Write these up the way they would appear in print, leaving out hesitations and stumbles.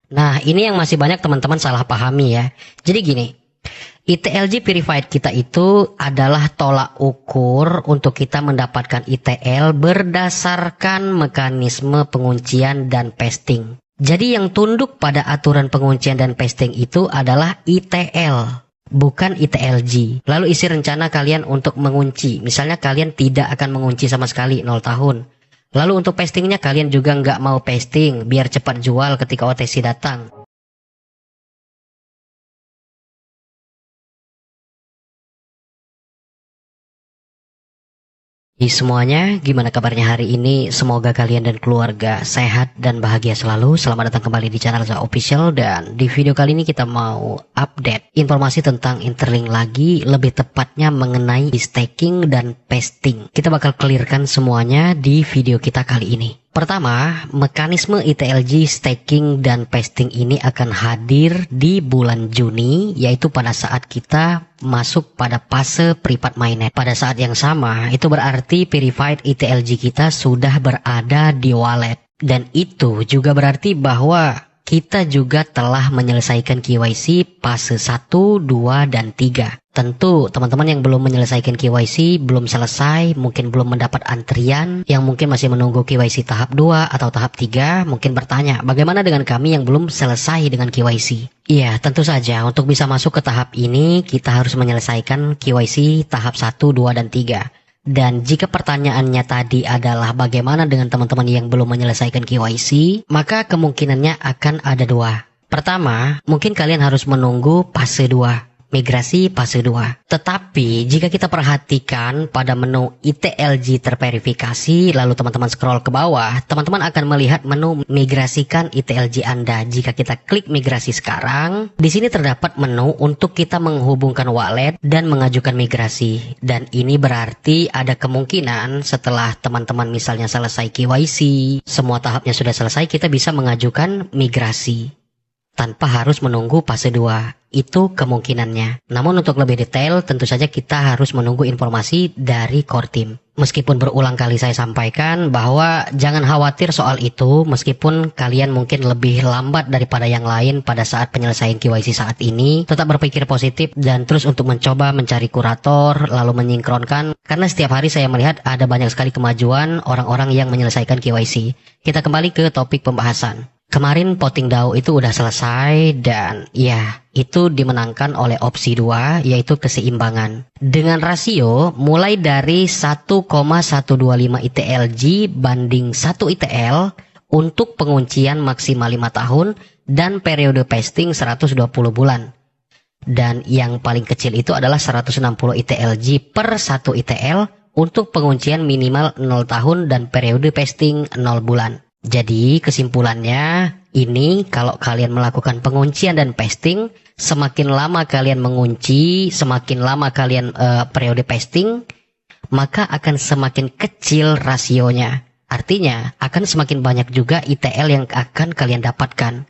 Nah, ini yang masih banyak teman-teman salah pahami ya. Jadi gini, ITLG Verified kita itu adalah tolak ukur untuk kita mendapatkan ITL berdasarkan mekanisme penguncian dan pasting. Jadi yang tunduk pada aturan penguncian dan pasting itu adalah ITL, bukan ITLG. Lalu isi rencana kalian untuk mengunci. Misalnya kalian tidak akan mengunci sama sekali 0 tahun. Lalu untuk pastingnya kalian juga nggak mau pasting biar cepat jual ketika OTC datang. Semuanya, gimana kabarnya hari ini? Semoga kalian dan keluarga sehat dan bahagia selalu. Selamat datang kembali di channel Za Official, dan di video kali ini kita mau update informasi tentang Interlink lagi, lebih tepatnya mengenai staking dan pasting. Kita bakal clearkan semuanya di video kita kali ini. Pertama, mekanisme ITLG staking dan pasting ini akan hadir di bulan Juni, yaitu pada saat kita masuk pada fase privat mainnet. Pada saat yang sama, itu berarti verified ITLG kita sudah berada di wallet. Dan itu juga berarti bahwa kita juga telah menyelesaikan KYC fase 1, 2, dan 3. Tentu teman-teman yang belum menyelesaikan KYC, belum selesai, mungkin belum mendapat antrian, yang mungkin masih menunggu KYC tahap 2 atau tahap 3, mungkin bertanya, bagaimana dengan kami yang belum selesai dengan KYC? Iya, tentu saja untuk bisa masuk ke tahap ini, kita harus menyelesaikan KYC tahap 1, 2, dan 3. Dan jika pertanyaannya tadi adalah bagaimana dengan teman-teman yang belum menyelesaikan KYC, maka kemungkinannya akan ada dua. Pertama, mungkin kalian harus menunggu fase 2. Migrasi fase 2. Tetapi jika kita perhatikan pada menu ITLG terverifikasi, lalu teman-teman scroll ke bawah, teman-teman akan melihat menu migrasikan ITLG Anda. Jika kita klik migrasi sekarang, di sini terdapat menu untuk kita menghubungkan wallet dan mengajukan migrasi. Dan ini berarti ada kemungkinan setelah teman-teman misalnya selesai KYC, semua tahapnya sudah selesai, kita bisa mengajukan migrasi tanpa harus menunggu fase 2. Itu kemungkinannya. Namun untuk lebih detail, tentu saja kita harus menunggu informasi dari core team. Meskipun berulang kali saya sampaikan bahwa jangan khawatir soal itu, meskipun kalian mungkin lebih lambat daripada yang lain pada saat penyelesaian KYC saat ini, tetap berpikir positif dan terus untuk mencoba mencari kurator, lalu menyinkronkan, karena setiap hari saya melihat ada banyak sekali kemajuan orang-orang yang menyelesaikan KYC. Kita kembali ke topik pembahasan. Kemarin voting DAO itu udah selesai dan ya, itu dimenangkan oleh opsi 2, yaitu keseimbangan. Dengan rasio mulai dari 1,125 ITLG banding 1 ITL untuk penguncian maksimal 5 tahun dan periode pasting 120 bulan. Dan yang paling kecil itu adalah 160 ITLG per 1 ITL untuk penguncian minimal 0 tahun dan periode pasting 0 bulan. Jadi kesimpulannya ini, kalau kalian melakukan penguncian dan pasting, semakin lama kalian mengunci, semakin lama kalian periode pasting, maka akan semakin kecil rasionya. Artinya akan semakin banyak juga ITL yang akan kalian dapatkan.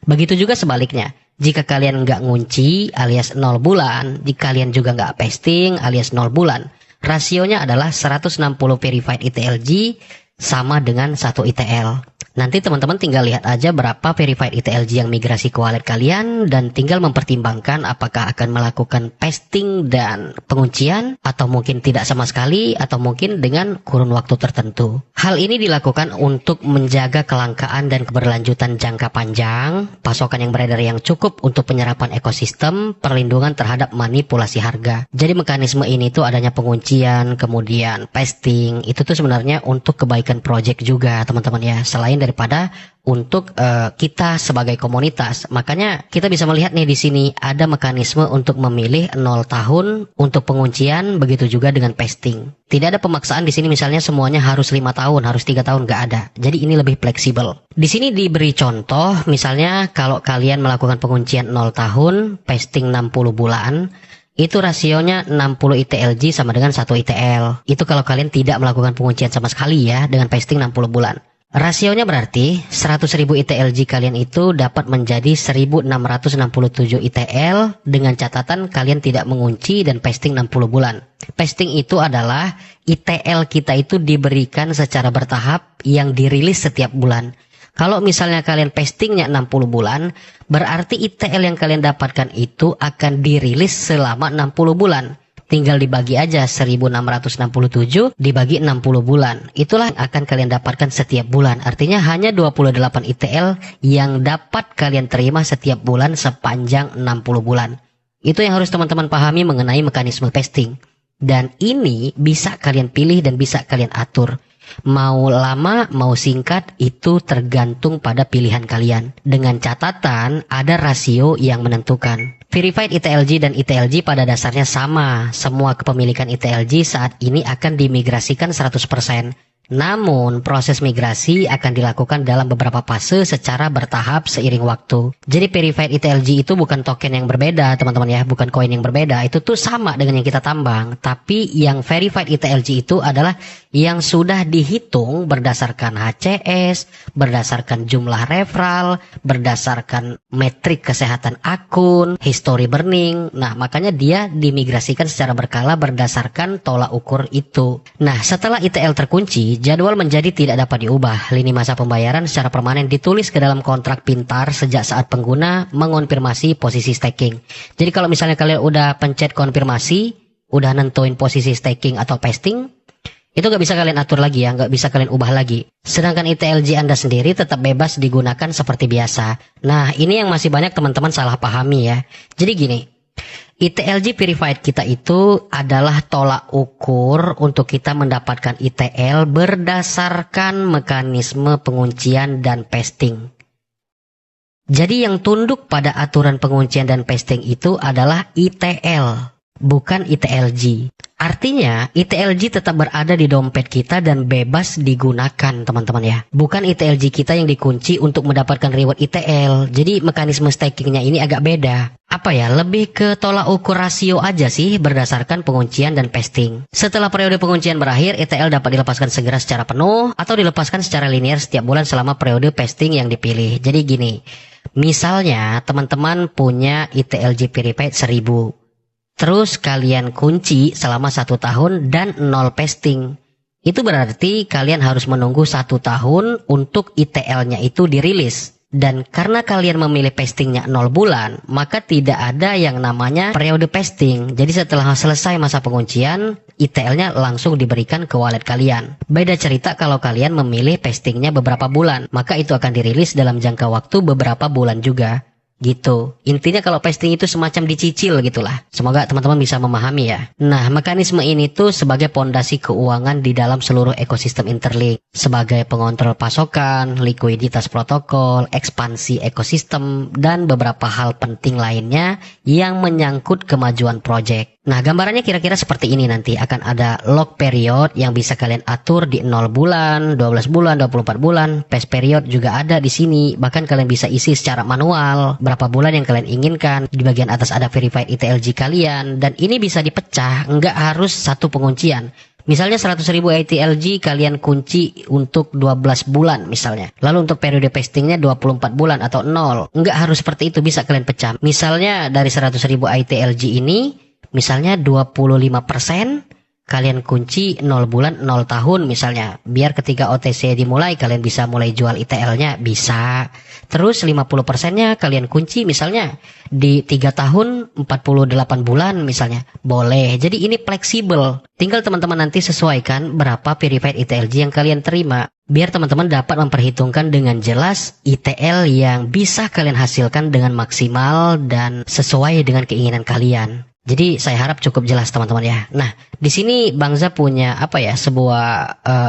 Begitu juga sebaliknya, jika kalian nggak ngunci alias 0 bulan, jika kalian juga nggak pasting alias 0 bulan, rasionya adalah 160 verified ITLG sama dengan 1 ITL. Nanti teman-teman tinggal lihat aja berapa verified ITLG yang migrasi ke wallet kalian dan tinggal mempertimbangkan apakah akan melakukan pasting dan penguncian atau mungkin tidak sama sekali atau mungkin dengan kurun waktu tertentu. Hal ini dilakukan untuk menjaga kelangkaan dan keberlanjutan jangka panjang, pasokan yang beredar yang cukup untuk penyerapan ekosistem, perlindungan terhadap manipulasi harga. Jadi mekanisme ini tuh adanya penguncian, kemudian pasting, itu tuh sebenarnya untuk kebaikan project juga teman-teman ya, selain daripada untuk kita sebagai komunitas. Makanya kita bisa melihat nih di sini ada mekanisme untuk memilih 0 tahun untuk penguncian, begitu juga dengan pasting. Tidak ada pemaksaan di sini misalnya semuanya harus 5 tahun, harus 3 tahun, nggak ada. Jadi ini lebih fleksibel. Di sini diberi contoh, misalnya kalau kalian melakukan penguncian 0 tahun, pasting 60 bulan, itu rasionya 60 ITLG sama dengan 1 ITL. Itu kalau kalian tidak melakukan penguncian sama sekali ya, dengan pasting 60 bulan. Rasionya berarti 100.000 ITLG kalian itu dapat menjadi 1667 ITL dengan catatan kalian tidak mengunci dan pasting 60 bulan. Pasting itu adalah ITL kita itu diberikan secara bertahap yang dirilis setiap bulan. Kalau misalnya kalian pastingnya 60 bulan, berarti ITL yang kalian dapatkan itu akan dirilis selama 60 bulan. Tinggal dibagi aja 1667 dibagi 60 bulan. Itulah yang akan kalian dapatkan setiap bulan. Artinya hanya 28 ITL yang dapat kalian terima setiap bulan sepanjang 60 bulan. Itu yang harus teman-teman pahami mengenai mekanisme pasting. Dan ini bisa kalian pilih dan bisa kalian atur. Mau lama, mau singkat, itu tergantung pada pilihan kalian. Dengan catatan, ada rasio yang menentukan. Verified ITLG dan ITLG pada dasarnya sama. Semua kepemilikan ITLG saat ini akan dimigrasikan 100%. Namun, proses migrasi akan dilakukan dalam beberapa fase secara bertahap seiring waktu. Jadi, verified ITLG itu bukan token yang berbeda, teman-teman ya, bukan koin yang berbeda. Itu tuh sama dengan yang kita tambang. Tapi, yang verified ITLG itu adalah yang sudah dihitung berdasarkan HCS, berdasarkan jumlah referral, berdasarkan metrik kesehatan akun, history burning. Nah, makanya dia dimigrasikan secara berkala berdasarkan tolak ukur itu. Nah, setelah ITL terkunci, jadwal menjadi tidak dapat diubah. Lini masa pembayaran secara permanen ditulis ke dalam kontrak pintar sejak saat pengguna mengonfirmasi posisi staking. Jadi kalau misalnya kalian udah pencet konfirmasi, udah nentuin posisi staking atau pasting, itu nggak bisa kalian atur lagi ya, nggak bisa kalian ubah lagi. Sedangkan ITLG Anda sendiri tetap bebas digunakan seperti biasa. Nah, ini yang masih banyak teman-teman salah pahami ya. Jadi gini, ITLG verified kita itu adalah tolak ukur untuk kita mendapatkan ITL berdasarkan mekanisme penguncian dan pasting. Jadi yang tunduk pada aturan penguncian dan pasting itu adalah ITL, bukan ITLG. Artinya ITLG tetap berada di dompet kita dan bebas digunakan, teman-teman ya. Bukan ITLG kita yang dikunci untuk mendapatkan reward ITL. Jadi mekanisme stakingnya ini agak beda. Apa ya, lebih ke tolak ukur rasio aja sih berdasarkan penguncian dan pasting. Setelah periode penguncian berakhir, ITL dapat dilepaskan segera secara penuh atau dilepaskan secara linear setiap bulan selama periode pasting yang dipilih. Jadi gini, misalnya teman-teman punya ITLG verified 1000. Terus kalian kunci selama 1 tahun dan 0 pasting. Itu berarti kalian harus menunggu 1 tahun untuk ITL-nya itu dirilis. Dan karena kalian memilih pastingnya 0 bulan, maka tidak ada yang namanya periode pasting. Jadi setelah selesai masa penguncian, ITL-nya langsung diberikan ke wallet kalian. Beda cerita kalau kalian memilih pastingnya beberapa bulan, maka itu akan dirilis dalam jangka waktu beberapa bulan juga. Gitu. Intinya kalau pasting itu semacam dicicil gitulah. Semoga teman-teman bisa memahami ya. Nah, mekanisme ini tuh sebagai pondasi keuangan di dalam seluruh ekosistem Interlink. Sebagai pengontrol pasokan, likuiditas protokol, ekspansi ekosistem, dan beberapa hal penting lainnya yang menyangkut kemajuan project. Nah, gambarannya kira-kira seperti ini nanti. Akan ada lock period yang bisa kalian atur di 0 bulan, 12 bulan, 24 bulan. Pace period juga ada di sini. Bahkan kalian bisa isi secara manual berapa bulan yang kalian inginkan. Di bagian atas ada verified ITLG kalian. Dan ini bisa dipecah, nggak harus satu penguncian. Misalnya 100.000 ITLG kalian kunci untuk 12 bulan misalnya. Lalu untuk periode pastingnya 24 bulan atau 0. Nggak harus seperti itu, bisa kalian pecah. Misalnya dari 100.000 ITLG ini, misalnya 25% kalian kunci 0 bulan 0 tahun misalnya. Biar ketika OTC dimulai kalian bisa mulai jual ITL-nya, bisa. Terus 50%-nya kalian kunci misalnya di 3 tahun 48 bulan misalnya. Boleh. Jadi ini fleksibel. Tinggal teman-teman nanti sesuaikan berapa verified ITLG yang kalian terima. Biar teman-teman dapat memperhitungkan dengan jelas ITL yang bisa kalian hasilkan dengan maksimal dan sesuai dengan keinginan kalian. Jadi saya harap cukup jelas teman-teman ya. Nah, di sini Bangza punya sebuah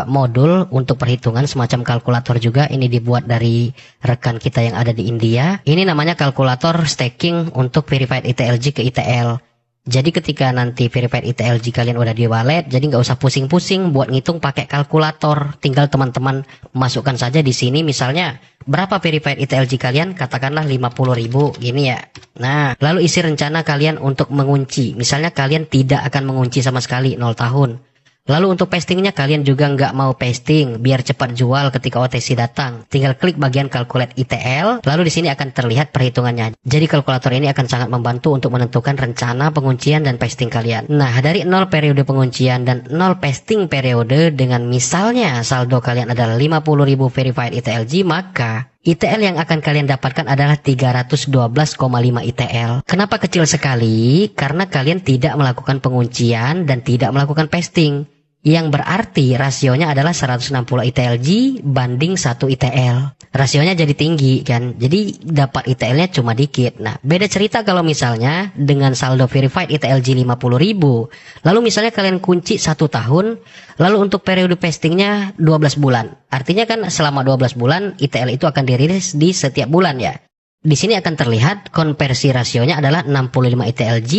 modul untuk perhitungan semacam kalkulator juga. Ini dibuat dari rekan kita yang ada di India. Ini namanya kalkulator staking untuk verified ITLG ke ITL. Jadi ketika nanti verified ITLG kalian udah di wallet, jadi nggak usah pusing-pusing buat ngitung pakai kalkulator. Tinggal teman-teman masukkan saja di sini misalnya berapa verified ITLG kalian, katakanlah 50.000 gini ya. Nah, lalu isi rencana kalian untuk mengunci. Misalnya kalian tidak akan mengunci sama sekali 0 tahun. Lalu untuk pastingnya kalian juga nggak mau pasting biar cepat jual ketika OTC datang. Tinggal klik bagian calculate ETL, lalu di sini akan terlihat perhitungannya. Jadi kalkulator ini akan sangat membantu untuk menentukan rencana penguncian dan pasting kalian. Nah, dari 0 periode penguncian dan 0 pasting periode dengan misalnya saldo kalian adalah 50.000 verified ETLG, maka ETL yang akan kalian dapatkan adalah 312,5 ETL. Kenapa kecil sekali? Karena kalian tidak melakukan penguncian dan tidak melakukan pasting. Yang berarti rasionya adalah 160 ETLG banding 1 ETL. Rasionya jadi tinggi kan. Jadi dapat ETL-nya cuma dikit. Nah, beda cerita kalau misalnya dengan saldo verified ETLG 50.000. Lalu misalnya kalian kunci 1 tahun, lalu untuk periode pastingnya 12 bulan. Artinya kan selama 12 bulan ETL itu akan dirilis di setiap bulan ya. Di sini akan terlihat konversi rasionya adalah 65 ETLG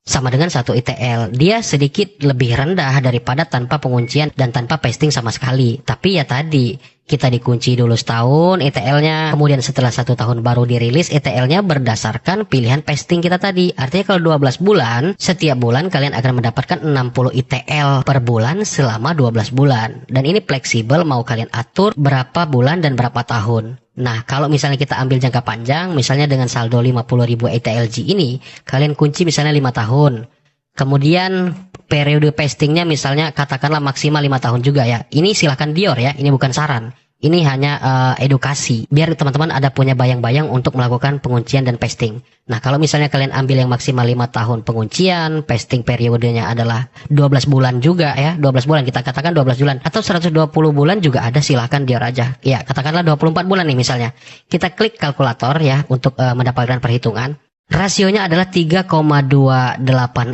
sama dengan 1 ETL. Dia sedikit lebih rendah daripada tanpa penguncian dan tanpa pasting sama sekali. Tapi ya tadi, kita dikunci dulu setahun ETL-nya, kemudian setelah 1 tahun baru dirilis ETL-nya berdasarkan pilihan pasting kita tadi. Artinya kalau 12 bulan, setiap bulan kalian akan mendapatkan 60 ETL per bulan selama 12 bulan. Dan ini fleksibel, mau kalian atur berapa bulan dan berapa tahun. Nah, kalau misalnya kita ambil jangka panjang, misalnya dengan saldo 50.000 ETLG ini, kalian kunci misalnya 5 tahun. Kemudian periode pastingnya misalnya katakanlah maksimal 5 tahun juga ya. Ini silahkan Dior ya, ini bukan saran. Ini hanya edukasi, biar teman-teman ada punya bayang-bayang untuk melakukan penguncian dan pasting. Nah, kalau misalnya kalian ambil yang maksimal 5 tahun penguncian, pasting periodenya adalah 12 bulan juga ya, 12 bulan, kita katakan 12 bulan, atau 120 bulan juga ada, silahkan Dior aja. Ya, katakanlah 24 bulan nih misalnya. Kita klik kalkulator ya, untuk mendapatkan perhitungan. Rasionya adalah 3,28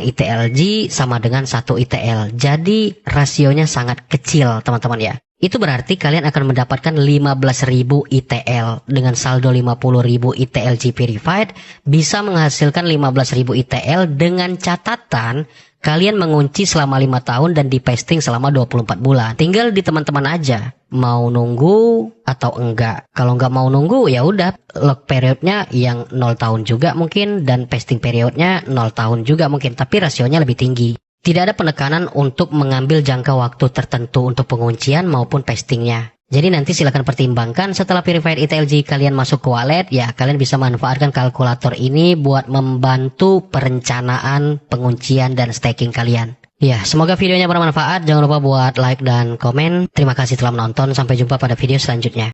ETLG sama dengan 1 ETL. Jadi rasionya sangat kecil teman-teman ya. Itu berarti kalian akan mendapatkan 15.000 ETL. Dengan saldo 50.000 ETLG verified, bisa menghasilkan 15.000 ETL dengan catatan kalian mengunci selama 5 tahun dan di pasting selama 24 bulan. Tinggal di teman-teman aja, mau nunggu atau enggak. Kalau enggak mau nunggu, ya udah lock periodnya yang 0 tahun juga mungkin, dan pasting periodnya 0 tahun juga mungkin, tapi rasionya lebih tinggi. Tidak ada penekanan untuk mengambil jangka waktu tertentu untuk penguncian maupun pastingnya. Jadi nanti silakan pertimbangkan setelah verified ETLG kalian masuk ke wallet, ya kalian bisa manfaatkan kalkulator ini buat membantu perencanaan penguncian dan staking kalian. Ya, semoga videonya bermanfaat. Jangan lupa buat like dan komen. Terima kasih telah menonton. Sampai jumpa pada video selanjutnya.